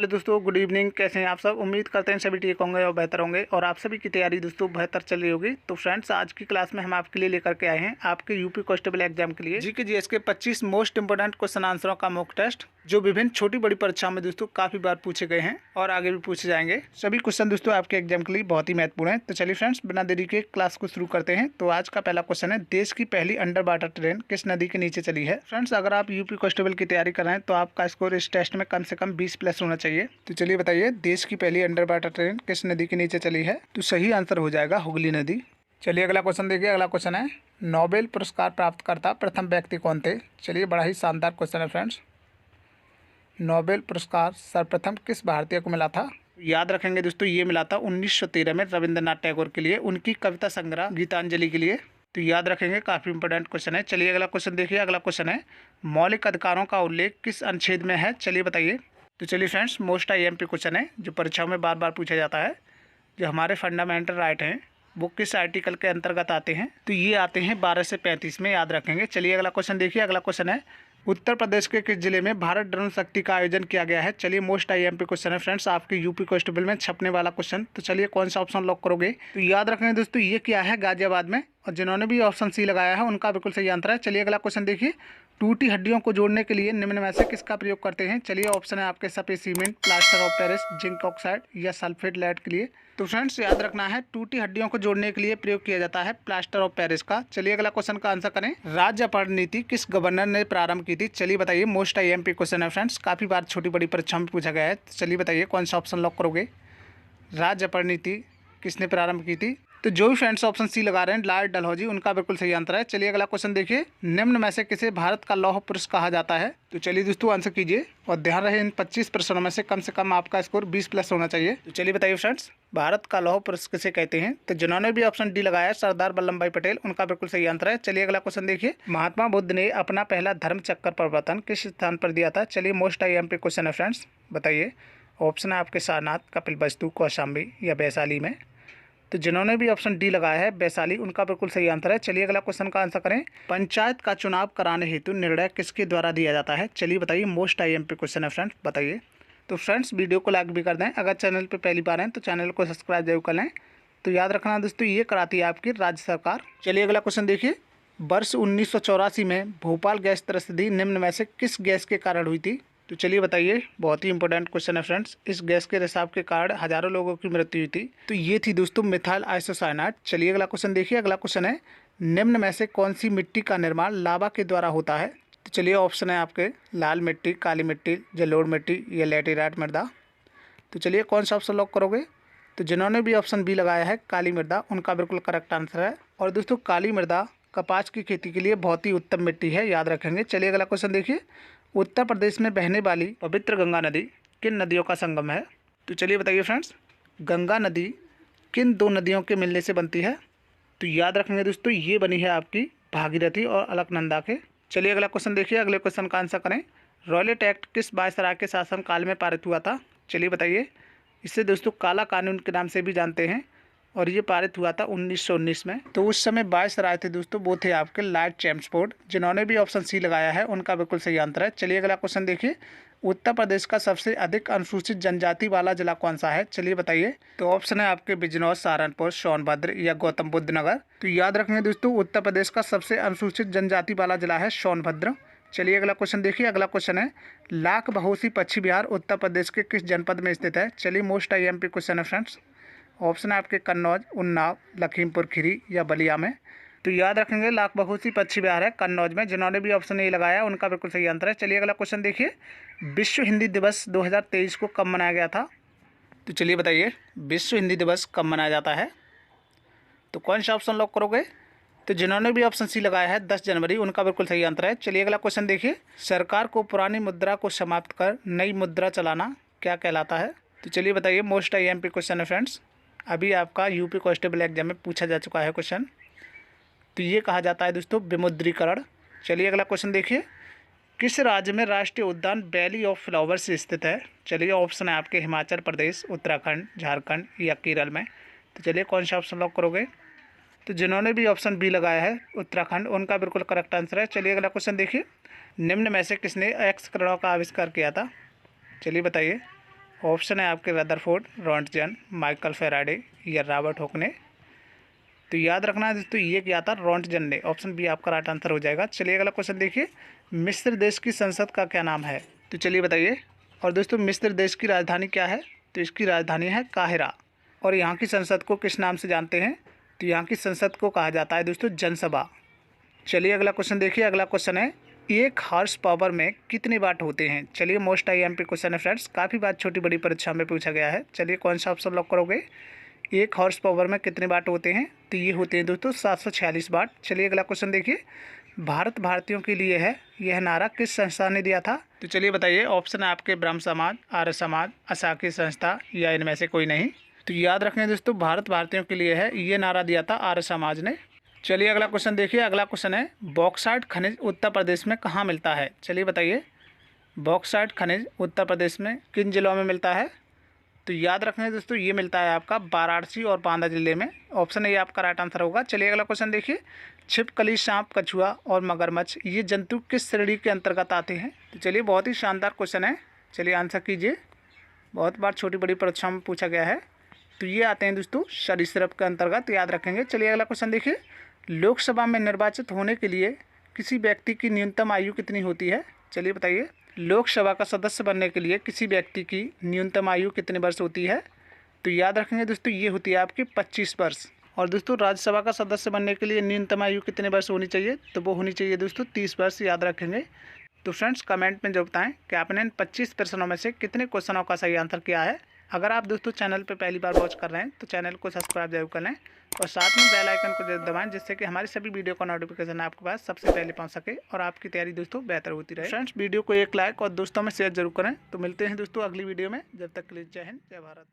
Hello दोस्तों, good evening. कैसे हैं आप सब? उम्मीद करते हैं सभी ठीक होंगे और बेहतर होंगे और आप सभी की तैयारी दोस्तों बेहतर चल रही होगी। तो फ्रेंड्स, आज की क्लास में हम आपके लिए लेकर के आए हैं आपके यूपी कांस्टेबल एग्जाम के लिए जीके जीएस के 25 मोस्ट इंपोर्टेंट क्वेश्चन आंसरों का मॉक टेस्ट, जो विभिन्न छोटी बड़ी परीक्षाओं में दोस्तों काफी बार पूछे गए हैं और आगे भी पूछे जाएंगे। सभी क्वेश्चन दोस्तों आपके एग्जाम के लिए बहुत ही महत्वपूर्ण है। तो चलिए फ्रेंड्स, बिना देरी के क्लास को शुरू करते हैं। तो आज का पहला क्वेश्चन है, देश की पहली अंडर वाटर ट्रेन किस नदी के नीचे चली है? फ्रेंड्स, अगर आप यूपी कांस्टेबल की तैयारी कर रहे हैं तो आपका स्कोर इस टेस्ट में कम से कम 20+ होना चाहिए। तो चलिए बताइए, देश की पहली अंडर वाटर ट्रेन किस नदी के नीचे चली है? तो सही आंसर हो जाएगा हुगली नदी। चलिए अगला क्वेश्चन देखिए। अगला क्वेश्चन है, नोबेल पुरस्कार प्राप्तकर्ता प्रथम व्यक्ति कौन थे? चलिए, बड़ा ही शानदार क्वेश्चन है फ्रेंड्स। नोबेल पुरस्कार सर्वप्रथम किस भारतीय को मिला था? याद रखेंगे दोस्तों, ये मिला था 1913 में रविंद्रनाथ टैगोर के लिए, उनकी कविता संग्रह गीतांजलि के लिए। तो याद रखेंगे, काफी इंपोर्टेंट क्वेश्चन है। चलिए अगला क्वेश्चन देखिए। अगला क्वेश्चन है, मौलिक अधिकारों का उल्लेख किस अनुच्छेद में है? चलिए बताइए। तो चलिए फ्रेंड्स, मोस्ट IMP क्वेश्चन है जो परीक्षाओं में बार बार पूछा जाता है। जो हमारे फंडामेंटल राइट हैं वो किस आर्टिकल के अंतर्गत आते हैं? तो ये आते हैं 12 से 35 में, याद रखेंगे। चलिए अगला क्वेश्चन देखिए। अगला क्वेश्चन है, उत्तर प्रदेश के किस जिले में भारत ड्रोन शक्ति का आयोजन किया गया है? चलिए, मोस्ट IMP क्वेश्चन है फ्रेंड्स, आपके यूपी कांस्टेबल में छपने वाला क्वेश्चन। तो चलिए, कौन सा ऑप्शन लॉक करोगे? तो याद रखेंगे दोस्तों, ये क्या है? गाजियाबाद में। और जिन्होंने भी ऑप्शन सी लगाया है उनका बिल्कुल सही आंसर है। चलिए अगला क्वेश्चन देखिए, टूटी हड्डियों को जोड़ने के लिए निम्न में से किसका प्रयोग करते हैं? चलिए, ऑप्शन है आपके सफेद cement, plaster of Paris, zinc oxide या सल्फेट लेड के लिए। तो फ्रेंड्स, याद रखना है, टूटी हड्डियों को जोड़ने के लिए प्रयोग किया जाता है प्लास्टर ऑफ पेरिस का। चलिए अगला क्वेश्चन का आंसर करें, राज्य अपहरण नीति किस गवर्नर ने प्रारंभ की थी? चलिए बताइए, मोस्ट IMP क्वेश्चन है फ्रेंड्स, काफी बार छोटी बड़ी परीक्षा में पूछा गया है। तो चलिए बताइए, कौन सा ऑप्शन लॉक करोगे? राज्य अपहरण नीति किसने प्रारंभ की थी? तो जो भी फ्रेंड्स ऑप्शन सी लगा रहे हैं, लॉर्ड डलहौजी, उनका बिल्कुल सही आंसर है। चलिए अगला क्वेश्चन देखिए, निम्न में से किसे भारत का लौह पुरुष कहा जाता है? तो चलिए दोस्तों, आंसर कीजिए और ध्यान रहे, इन 25 प्रश्नों में से कम आपका स्कोर 20+ होना चाहिए। तो चलिए बताइए फ्रेंड्स, भारत का लौह पुरुष किसे कहते हैं? तो जिन्होंने भी ऑप्शन डी लगाया, सरदार वल्लभ भाई पटेल, उनका बिल्कुल सही आंसर है। चलिए अगला क्वेश्चन देखिए, महात्मा बुद्ध ने अपना पहला धर्म चक्कर परिवर्तन किस स्थान पर दिया था? चलिए, मोस्ट IMP क्वेश्चन है फ्रेंड्स, बताइए। ऑप्शन है आपके सारनाथ, कपिलवस्तु, कौशाम्बी या वैशाली में। तो जिन्होंने भी ऑप्शन डी लगाया है वैशाली, उनका बिल्कुल सही आंसर है। चलिए अगला क्वेश्चन का आंसर करें, पंचायत का चुनाव कराने हेतु निर्णय किसके द्वारा दिया जाता है? चलिए बताइए, मोस्ट IMP क्वेश्चन है फ्रेंड्स, बताइए। तो फ्रेंड्स, वीडियो को लाइक भी कर दें। अगर चैनल पर पहली बार हैं तो चैनल को सब्सक्राइब जरूर कर लें। तो याद रखना दोस्तों, ये कराती है आपकी राज्य सरकार। चलिए अगला क्वेश्चन देखिए, वर्ष 1984 में भोपाल गैस त्रस्ती निम्न में से किस गैस के कारण हुई थी? तो चलिए बताइए, बहुत ही इंपॉर्टेंट क्वेश्चन है फ्रेंड्स, इस गैस के रिसाव के कारण हजारों लोगों की मृत्यु हुई थी। तो ये थी दोस्तों मिथाइल आइसोसाइनाइड। चलिए अगला क्वेश्चन देखिए। अगला क्वेश्चन है, निम्न में से कौन सी मिट्टी का निर्माण लावा के द्वारा होता है? तो चलिए, ऑप्शन है आपके लाल मिट्टी, काली मिट्टी, जलोढ़ मिट्टी या लैटेराइट मृदा। तो चलिए, कौन सा ऑप्शन लॉक करोगे? तो जिन्होंने भी ऑप्शन बी लगाया है काली मृदा, उनका बिल्कुल करेक्ट आंसर है। और दोस्तों, काली मृदा कपास की खेती के लिए बहुत ही उत्तम मिट्टी है, याद रखेंगे। चलिए अगला क्वेश्चन देखिए, उत्तर प्रदेश में बहने वाली पवित्र गंगा नदी किन नदियों का संगम है? तो चलिए बताइए फ्रेंड्स, गंगा नदी किन दो नदियों के मिलने से बनती है? तो याद रखेंगे दोस्तों, ये बनी है आपकी भागीरथी और अलकनंदा के। चलिए अगला क्वेश्चन देखिए। अगले क्वेश्चन का आंसर करें, रॉयलेट एक्ट किस वायसराय के शासनकाल में पारित हुआ था? चलिए बताइए। इसे दोस्तों काला कानून के नाम से भी जानते हैं और ये पारित हुआ था 1919 में। तो उस समय वायसराय थे दोस्तों, वो थे आपके लॉर्ड चैम्सफोर्ड। जिन्होंने भी ऑप्शन सी लगाया है उनका बिल्कुल सही आंसर है। चलिए अगला क्वेश्चन देखिए, उत्तर प्रदेश का सबसे अधिक अनुसूचित जनजाति वाला जिला कौन सा है? चलिए बताइए। तो ऑप्शन है आपके बिजनौर, सहारनपुर, सोनभद्र या गौतम बुद्ध नगर। तो याद रखेंगे दोस्तों, उत्तर प्रदेश का सबसे अनुसूचित जनजाति वाला जिला है सोनभद्र। चलिए अगला क्वेश्चन देखिए। अगला क्वेश्चन है, लाख बहोसी पक्षी विहार उत्तर प्रदेश के किस जनपद में स्थित है? चलिए, मोस्ट IMP क्वेश्चन है फ्रेंड्स, ऑप्शन है आपके कन्नौज, उन्नाव, लखीमपुर खीरी या बलिया में। तो याद रखेंगे, लाख बहोसी पक्षी विहार है कन्नौज में। जिन्होंने भी ऑप्शन ए लगाया उनका बिल्कुल सही आंसर है। चलिए अगला क्वेश्चन देखिए, विश्व हिंदी दिवस 2023 को कब मनाया गया था? तो चलिए बताइए, विश्व हिंदी दिवस कब मनाया जाता है? तो कौन सा ऑप्शन लॉक करोगे? तो जिन्होंने भी ऑप्शन सी लगाया है 10 जनवरी, उनका बिल्कुल सही आंसर है। चलिए अगला क्वेश्चन देखिए, सरकार को पुरानी मुद्रा को समाप्त कर नई मुद्रा चलाना क्या कहलाता है? तो चलिए बताइए, मोस्ट IMP क्वेश्चन है फ्रेंड्स, अभी आपका यूपी कांस्टेबल एग्जाम में पूछा जा चुका है क्वेश्चन। तो ये कहा जाता है दोस्तों विमुद्रीकरण। चलिए अगला क्वेश्चन देखिए, किस राज्य में राष्ट्रीय उद्यान वैली ऑफ फ्लावर्स स्थित है? चलिए, ऑप्शन है आपके हिमाचल प्रदेश, उत्तराखंड, झारखंड या केरल में। तो चलिए, कौन सा ऑप्शन लॉक करोगे? तो जिन्होंने भी ऑप्शन बी लगाया है उत्तराखंड, उनका बिल्कुल करेक्ट आंसर है। चलिए अगला क्वेश्चन देखिए, निम्न में से किसने एक्स किरणों का आविष्कार किया था? चलिए बताइए। ऑप्शन है आपके रदरफोर्ड, रॉन्टजन, माइकल फेराडे या रॉबर्ट हुक ने। तो याद रखना है दोस्तों, ये क्या था, रॉन्टजन ने। ऑप्शन बी आपका राइट आंसर हो जाएगा। चलिए अगला क्वेश्चन देखिए, मिस्र देश की संसद का क्या नाम है? तो चलिए बताइए। और दोस्तों मिस्र देश की राजधानी क्या है? तो इसकी राजधानी है काहिरा। और यहाँ की संसद को किस नाम से जानते हैं? तो यहाँ की संसद को कहा जाता है दोस्तों जनसभा। चलिए अगला क्वेश्चन देखिए। अगला क्वेश्चन है, एक हॉर्स पावर में कितने वाट होते हैं? चलिए मोस्ट IMP क्वेश्चन है फ्रेंड्स, काफ़ी बार छोटी बड़ी परीक्षा में पूछा गया है। चलिए कौन सा ऑप्शन लॉक करोगे? एक हॉर्स पावर में कितने वाट होते हैं? तो ये होते हैं दोस्तों 746 वाट। चलिए अगला क्वेश्चन देखिए, भारत भारतीयों के लिए है, यह नारा किस संस्था ने दिया था? तो चलिए बताइए। ऑप्शन है आपके ब्रह्म समाज, आर्य समाज, असाकी संस्था या इनमें से कोई नहीं। तो याद रखें दोस्तों, भारत भारतीयों के लिए है, ये नारा दिया था आर्य समाज ने। चलिए अगला क्वेश्चन देखिए। अगला क्वेश्चन है, बॉक्साइट खनिज उत्तर प्रदेश में कहाँ मिलता है? चलिए बताइए, बॉक्साइट खनिज उत्तर प्रदेश में किन जिलों में मिलता है? तो याद रखना है दोस्तों, ये मिलता है आपका वाराणसी और बांदा जिले में। ऑप्शन ए आपका राइट आंसर होगा। चलिए अगला क्वेश्चन देखिए, छिपकली, सांप, कछुआ और मगरमच्छ ये जंतु किस श्रेणी के अंतर्गत आते हैं? तो चलिए बहुत ही शानदार क्वेश्चन है, चलिए आंसर कीजिए। बहुत बार छोटी बड़ी परीक्षाओं में पूछा गया है। तो ये आते हैं दोस्तों सरीसृप के अंतर्गत, याद रखेंगे। चलिए अगला क्वेश्चन देखिए, लोकसभा में निर्वाचित होने के लिए किसी व्यक्ति की न्यूनतम आयु कितनी होती है? चलिए बताइए, लोकसभा का सदस्य बनने के लिए किसी व्यक्ति की न्यूनतम आयु कितने वर्ष होती है? तो याद रखेंगे दोस्तों, ये होती है आपकी 25 वर्ष। और दोस्तों राज्यसभा का सदस्य बनने के लिए न्यूनतम आयु कितने वर्ष होनी चाहिए? तो वो होनी चाहिए दोस्तों 30 वर्ष, याद रखेंगे। तो फ्रेंड्स कमेंट में जो बताएं कि आपने इन 25 प्रश्नों में से कितने क्वेश्चनों का सही आंसर किया है। अगर आप दोस्तों चैनल पर पहली बार वॉच कर रहे हैं तो चैनल को सब्सक्राइब जरूर कर लें और साथ में बेल आइकन को जरूर दबाएं, जिससे कि हमारी सभी वीडियो का नोटिफिकेशन आपके पास सबसे पहले पहुंच सके और आपकी तैयारी दोस्तों बेहतर होती रहे। फ्रेंड्स वीडियो को एक लाइक और दोस्तों में शेयर जरूर करें। तो मिलते हैं दोस्तों अगली वीडियो में, जब तक के लिए जय हिंद, जय भारत।